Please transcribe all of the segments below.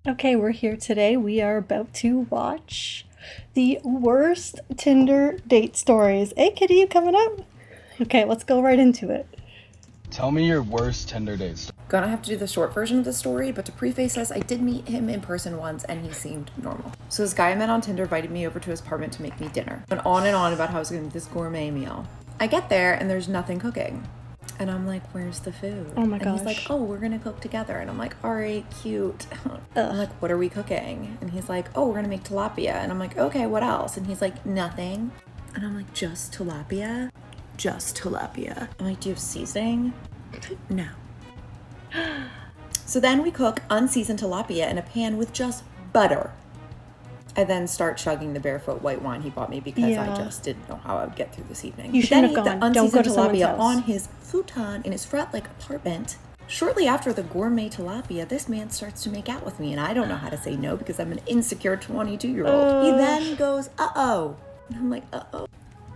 Okay, we're here today. We are about to watch the worst Tinder date stories. Hey, Kitty, you coming up? Okay, let's go right into it. Tell me your worst Tinder date story. Gonna have to do the short version of the story, but to preface this, I did meet him in person once and he seemed normal. So this guy I met on Tinder invited me over to his apartment to make me dinner. Went on and on about how I was gonna make this gourmet meal. I get there and there's nothing cooking. And I'm like, where's the food? Oh my and gosh. he's like, oh, we're gonna cook together. And I'm like, all right, cute. I'm like, what are we cooking? And he's like, oh, we're gonna make tilapia. And I'm like, okay, what else? And he's like, nothing. And I'm like, just tilapia? Just tilapia. I'm like, do you have seasoning? No. So then we cook unseasoned tilapia in a pan with just butter. I then start chugging the barefoot white wine he bought me because I just didn't know how I would get through this evening. You shouldn't have gone. The Don't go unseasoned to someone's tilapia house. on his futon in his frat-like apartment. Shortly after the gourmet tilapia, this man starts to make out with me, and I don't know how to say no because I'm an insecure 22-year-old. He then goes, uh-oh. And I'm like, uh-oh.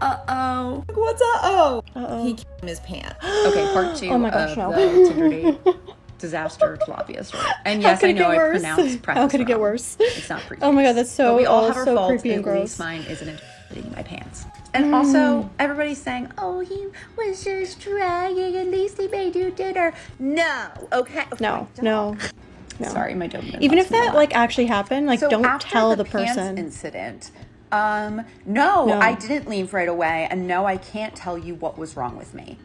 Uh-oh. What's uh-oh? Uh-oh. He came in his pants. Okay, part two Oh my gosh, of no. the Tinder date disaster tilapia story. And yes, I know I pronounced preface How could it get wrong. worse? It's not preface. Oh my god, that's so, But we all have our so faults, creepy and at gross. least mine isn't in my pants. And also, everybody's saying, oh, he was just trying, at least he made you dinner. No, okay? No. Sorry, my Doberman Even loves if me a that lot. like actually happened, like So don't after tell the pants person. incident, no, I didn't leave right away, and no, I can't tell you what was wrong with me.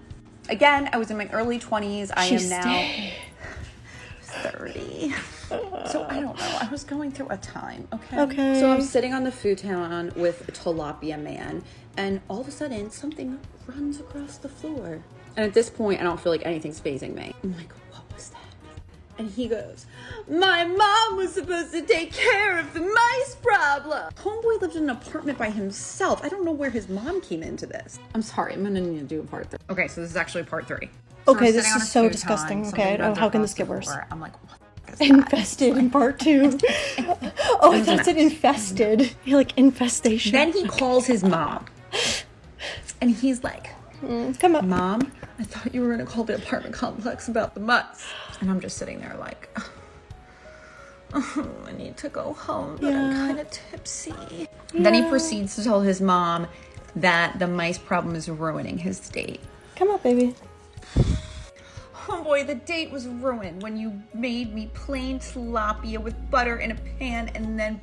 Again, I was in my early 20s. I am now 30. So I don't know. I was going through a time, okay? Okay. So I'm sitting on the futon with Tilapia Man, and all of a sudden, something runs across the floor. And at this point, I don't feel like anything's fazing me. I'm like, what was that? And he goes, my mom was supposed to take care of the mice problem. Homeboy lived in an apartment by himself. I don't know where his mom came into this. I'm sorry, I'm gonna need to do a part 3. Okay, so this is actually part 3. So Okay, we're this sitting on is a so futon, disgusting. something Okay, runs how can across this get the worse? floor. I'm like, what the fuck is that? Infested in part 2. Oh, I thought it said infested. You're like infestation. Then he calls his mom. And he's like, Come up. Mom, I thought you were gonna call the apartment complex about the mice. And I'm just sitting there like, I need to go home, but I'm kind of tipsy. Then he proceeds to tell his mom that the mice problem is ruining his date. Come up, baby. Oh boy, the date was ruined when you made me plain tilapia with butter in a pan and then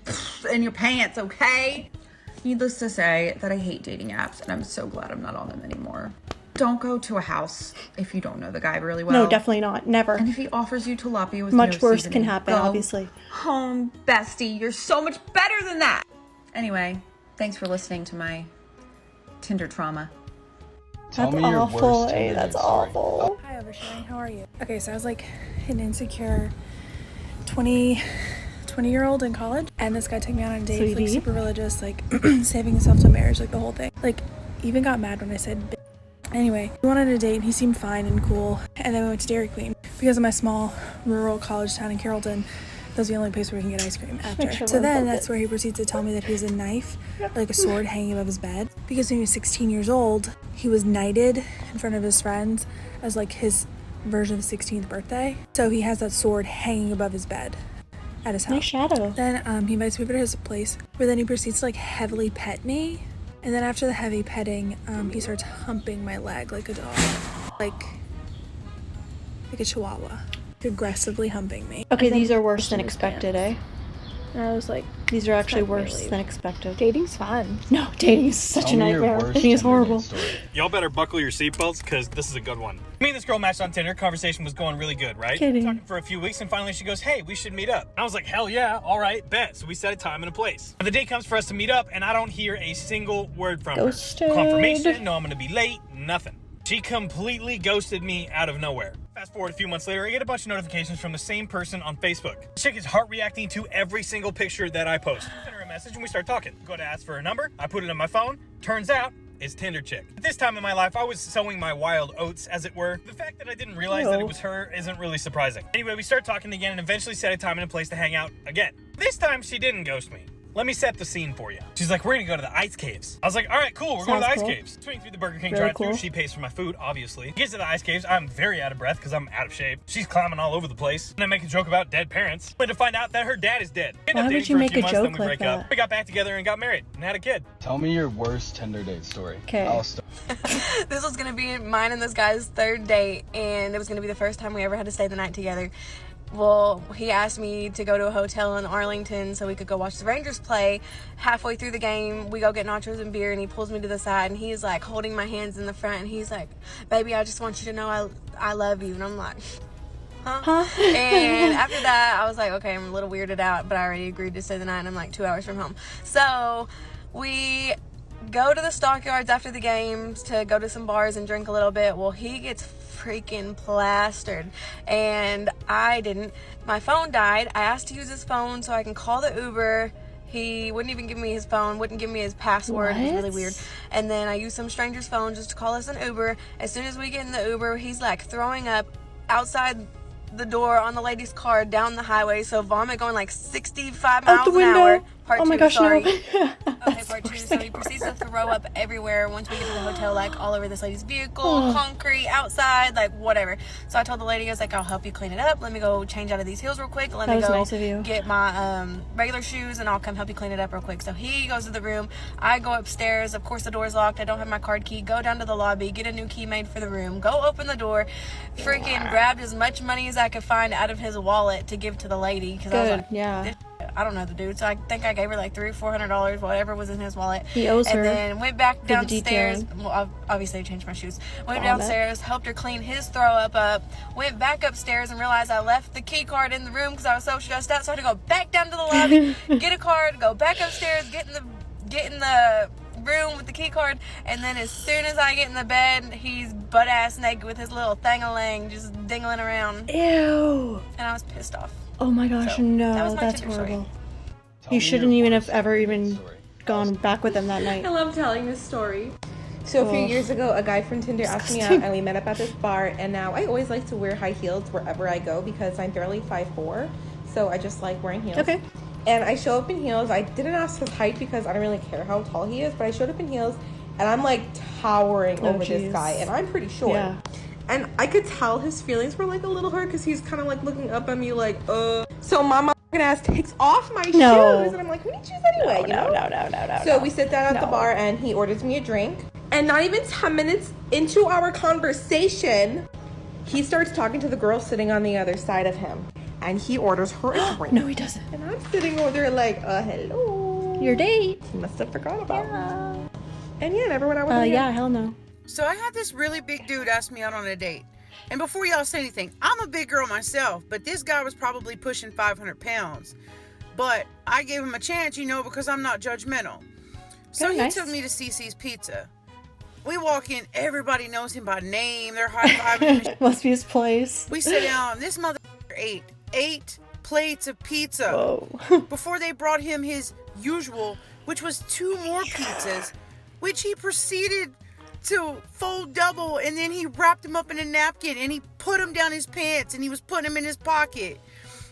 in your pants, okay? Needless to say that I hate dating apps, and I'm so glad I'm not on them anymore. Don't go to a house if you don't know the guy really well. No, definitely not. Never. And if he offers you tilapia with Much no worse seasoning, can happen, go obviously. home, bestie. You're so much better than that. Anyway, thanks for listening to my Tinder trauma. Tell That's me your awful. worst Hey, Tinder that's date story. awful. Hi, Oversharing. How are you? Okay, so I was like an insecure 20-year-old in college, and this guy took me on a date, like Sweetie. super religious, like saving himself till marriage, like the whole thing. Like, even got mad when I said bitch. Anyway, we went on a date, and he seemed fine and cool, and then we went to Dairy Queen. Because of my small rural college town in Carrollton, that was the only place where we can get ice cream after. sure So we're then both that's where he proceeds to tell me that he has a knife, like a sword hanging above his bed. Because when he was 16 years old, he was knighted in front of his friends as like his version of his 16th birthday. So he has that sword hanging above his bed at his house. Nice shadow. Then he invites me over to his place, where then he proceeds to like heavily pet me. And then after the heavy petting, he starts humping my leg like a dog, like a chihuahua, aggressively humping me. Okay, And then these are worse than in his expected, pants. eh? And I was like, These are actually not worse really. than expected. dating's fun. No, dating is such a Tell me your nightmare. worst Dating is Tinder horrible. date story. Y'all better buckle your seatbelts because this is a good one. Me and this girl matched on Tinder. Conversation was going really good, right? Kidding. Talking for a few weeks, and finally she goes, hey, we should meet up. I was like, hell yeah, all right, bet. So we set a time and a place. And the day comes for us to meet up, and I don't hear a single word from Ghosted. her. Confirmation, no, I'm gonna be late, nothing. She completely ghosted me out of nowhere. Fast forward a few months later, I get a bunch of notifications from the same person on Facebook. The chick is heart reacting to every single picture that I post. I send her a message and we start talking. Go to ask for her number, I put it on my phone. Turns out, it's Tinder chick. At this time in my life, I was sowing my wild oats, as it were. The fact that I didn't realize that it was her isn't really surprising. Anyway, we start talking again and eventually set a time and a place to hang out again. This time, she didn't ghost me. let me set the scene for you. She's like, we're gonna go to the ice caves. I was like, all right, cool, we're going to the Sounds ice cool. caves. Swing through the Burger King Really drive-thru. cool. She pays for my food, obviously. Gets to the ice caves. I'm very out of breath because I'm out of shape. She's climbing all over the place. And I make a joke about dead parents. Only to find out that her dad is dead. Why would dating you for make few a months, joke then we like break that? up. We got back together and got married and had a kid. Tell me your worst Tinder date story. Okay. I'll start. This was gonna be mine and this guy's third date, and it was gonna be the first time we ever had to stay the night together. Well, he asked me to go to a hotel in Arlington so we could go watch the Rangers play. Halfway through the game, we go get nachos and beer, and he pulls me to the side, and he's like holding my hands in the front, and he's like, baby, I just want you to know I love you. And I'm like, huh? And after that, I was like, okay, I'm a little weirded out, but I already agreed to stay the night, and I'm like 2 hours from home. So we go to the stockyards after the games to go to some bars and drink a little bit. Well, he gets freaking plastered, and I didn't. My phone died. I asked to use his phone so I can call the Uber. He wouldn't even give me his phone, wouldn't give me his password. It was really What? weird. And then I used some stranger's phone just to call us an Uber. As soon as we get in the Uber, he's like throwing up outside the door on the lady's car down the highway, so vomit going like 65 Out miles the an window. hour. Part Oh my two, gosh, sorry. no. Okay, part two. So he proceeds to throw up everywhere once we get to the hotel, like all over this lady's vehicle, concrete, outside, like whatever. So I told the lady, I was like, I'll help you clean it up. Let me go change out of these heels real quick. Let That me was go nice of you. get my regular shoes, and I'll come help you clean it up real quick. So he goes to the room. I go upstairs. Of course, the door's locked. I don't have my card key. Go down to the lobby, get a new key made for the room. Go open the door. Freaking grabbed as much money as I could find out of his wallet to give to the lady. Because I was Good, like, yeah. I don't know the dude, so I think I gave her like $300-$400, whatever was in his wallet. He owes her And then went back the downstairs. detailing. Well, obviously I changed my shoes. Went All that. downstairs, helped her clean his throw up. Went back upstairs and realized I left the key card in the room because I was so stressed out. So I had to go back down to the lobby, get a card, go back upstairs, get in the room with the key card, and then as soon as I get in the bed, he's butt ass naked with his little thing-a-ling just dingling around, Ew. and I was pissed off. Oh my gosh, So, no. that was my That's Tinder story. horrible. Tell You me shouldn't your even worst have ever Tinder even date story. gone back with him that night. I love telling this story. So a few Ugh. years ago, a guy from Tinder asked me out, and we met up at this bar. And now I always like to wear high heels wherever I go because I'm barely 5'4", so I just like wearing heels. Okay. And I show up in heels. I didn't ask his height because I don't really care how tall he is, but I showed up in heels, and I'm like towering Oh, over jeez. this guy, and I'm pretty short. Yeah. And I could tell his feelings were like a little hurt because he's kind of like looking up at me like, So my motherfucking ass takes off my No. shoes, and I'm like, who needs shoes anyway? you know? No. So we sit down at the No. bar, and he orders me a drink. And not even 10 minutes into our conversation, he starts talking to the girl sitting on the other side of him. And he orders her a drink. No, he doesn't. And I'm sitting over there like, hello. Your date. He must have forgot about me. And yeah, never went out with him. Yeah, hell no. So I had this really big dude ask me out on a date. And before y'all say anything, I'm a big girl myself, but this guy was probably pushing 500 pounds. But I gave him a chance, because I'm not judgmental. So Okay, he nice. took me to CC's Pizza. We walk in, everybody knows him by name. They're high-fiving him. Must be his place. We sit down. This motherfucker ate 8 plates of pizza. Whoa. Before they brought him his usual, which was 2 more pizzas, which he proceeded to fold double, and then he wrapped them up in a napkin, and he put them down his pants, and he was putting them in his pocket.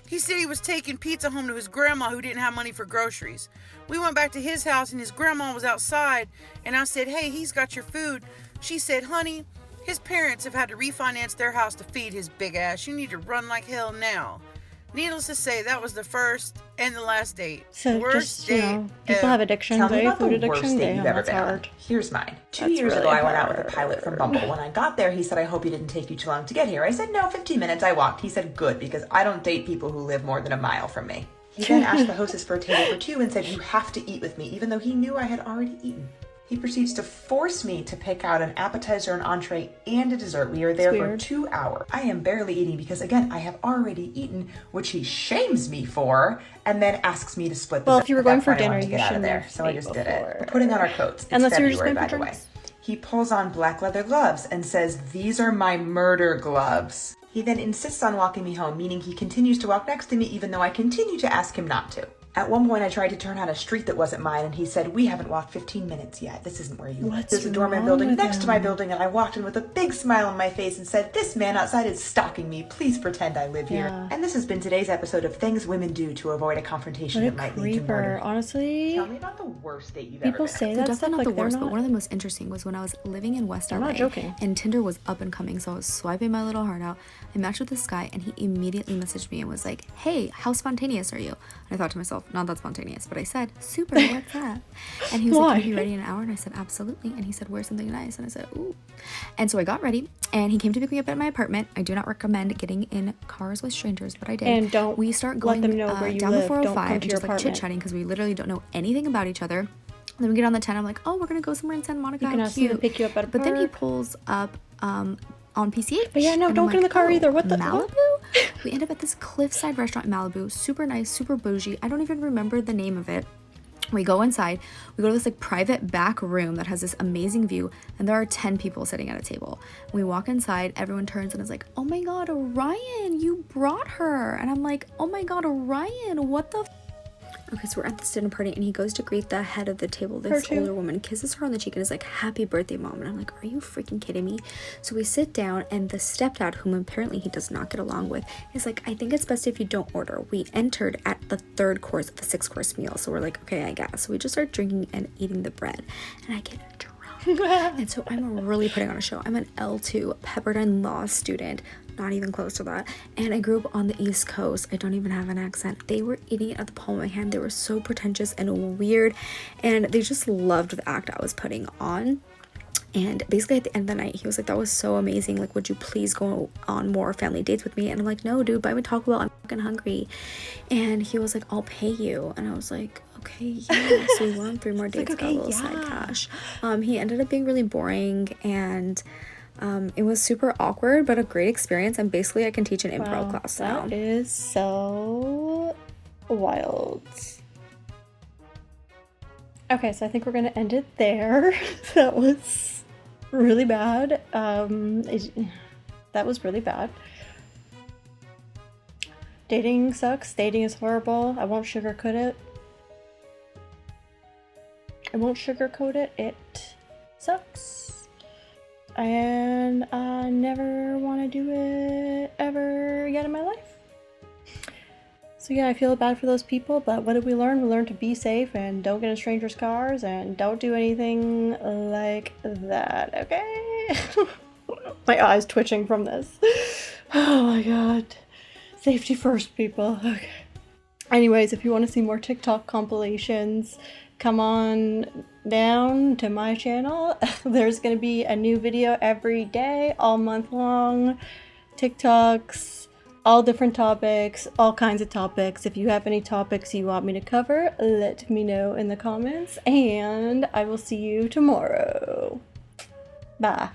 He said he was taking pizza home to his grandma who didn't have money for groceries. We went back to his house, and his grandma was outside, and I said, hey, he's got your food. She said, honey, his parents have had to refinance their house to feed his big ass. You need to run like hell now. Needless to say, that was the first and the last date. So Worst just, people ever. have addictions, Tell me right? about Food the worst addiction. date you've Damn, ever that's been on. hard. Here's mine. 2 That's years ago, really I went out with a hard. pilot from Bumble. When I got there, he said, I hope you didn't take you too long to get here. I said, no, 15 minutes. I walked. He said, good, because I don't date people who live more than a mile from me. He then asked the hostess for a table for 2 and said, you have to eat with me, even though he knew I had already eaten. He proceeds to force me to pick out an appetizer, an entree, and a dessert. We are there for weird. 2 hours. I am barely eating because, again, I have already eaten, which he shames me for, and then asks me to split the Well, bill. if you were At that going for point, I dinner, wanted to you get out of shouldn't there, have so I ate just did before. it. We're putting on our coats. It's Unless you were just February, going for by the way. drinks. He pulls on black leather gloves and says, these are my murder gloves. He then insists on walking me home, meaning he continues to walk next to me even though I continue to ask him not to. At one point, I tried to turn on a street that wasn't mine, and he said, "We haven't walked 15 minutes yet. This isn't where you live." There's a doorman wrong building with next to my him? building, and I walked in with a big smile on my face and said, "This man outside is stalking me. Please pretend I live here." Yeah. And this has been today's episode of Things Women Do to Avoid a Confrontation What a that might lead to creeper. murder. Honestly, Tell me about the worst date you've people ever been say on. that Definitely stuff not like the they're worst, not. but one of the most interesting was when I was living in West LA. not joking. And Tinder was up and coming, so I was swiping my little heart out. I matched with this guy, and he immediately messaged me and was like, "Hey, how spontaneous are you?" And I thought to myself, not that spontaneous, but I said, "Super, what's that?" And he was like, "Can you be ready in an hour?" And I said, "Absolutely." And he said, "Wear something nice." And I said, "Ooh." And so I got ready, and he came to pick me up at my apartment. I do not recommend getting in cars with strangers, but I did. And don't we start let going them know where you down live. the Don't 405 come and to your just like apartment. chit-chatting because we literally don't know anything about each other. Then we get on the 10. I'm like, "Oh, we're gonna go somewhere in Santa Monica. You can How ask them to cute." pick you up at a But then he park. pulls up on PCH. But yeah, no, and don't I'm get in the car "Oh, either. What the- Malibu?" We end up at this cliffside restaurant in Malibu. Super nice, super bougie. I don't even remember the name of it. We go inside, we go to this like private back room that has this amazing view, and there are 10 people sitting at a table. We walk inside, everyone turns and is like, "Oh my god, Orion, you brought her." And I'm like, "Oh my god, Orion, what the Okay, so we're at this dinner party, and he goes to greet the head of the table. This too. older woman kisses her on the cheek and is like, "Happy birthday, Mom." And I'm like, "Are you freaking kidding me?" So we sit down, and the stepdad, whom apparently he does not get along with, is like, "I think it's best if you don't order." We entered at the 3rd course of the 6-course meal, so we're like, "Okay, I guess." So we just start drinking and eating the bread, and I get drunk. And so I'm really putting on a show. I'm an L2 Pepperdine Law student, not even close to that, and I grew up on the East Coast. I don't even have an accent. They were eating it at the palm of my hand. They were so pretentious and weird, and they just loved the act I was putting on. And basically at the end of the night, he was like, "That was so amazing, like, would you please go on more family dates with me?" And I'm like, "No, dude, buy me Taco Bell, I'm fucking hungry." And he was like, "I'll pay you." And I was like, "Okay, yeah." So we went on 3 more dates, like, got a okay, little yeah. side cash. He ended up being really boring, and it was super awkward, but a great experience. And basically I can teach an improv class now. That is so wild. Okay, so I think we're gonna end it there. That was really bad. That was really bad. Dating sucks. Dating is horrible. I won't sugarcoat it. It sucks. And I never want to do it ever again in my life. So yeah, I feel bad for those people, but what did we learn? We learned to be safe and don't get in strangers' cars and don't do anything like that, okay? My eyes twitching from this. Oh my god. Safety first, people. Okay. Anyways, if you want to see more TikTok compilations, come on down to my channel. There's going to be a new video every day, all month long. TikToks, all different topics, all kinds of topics. If you have any topics you want me to cover, let me know in the comments, and I will see you tomorrow. Bye.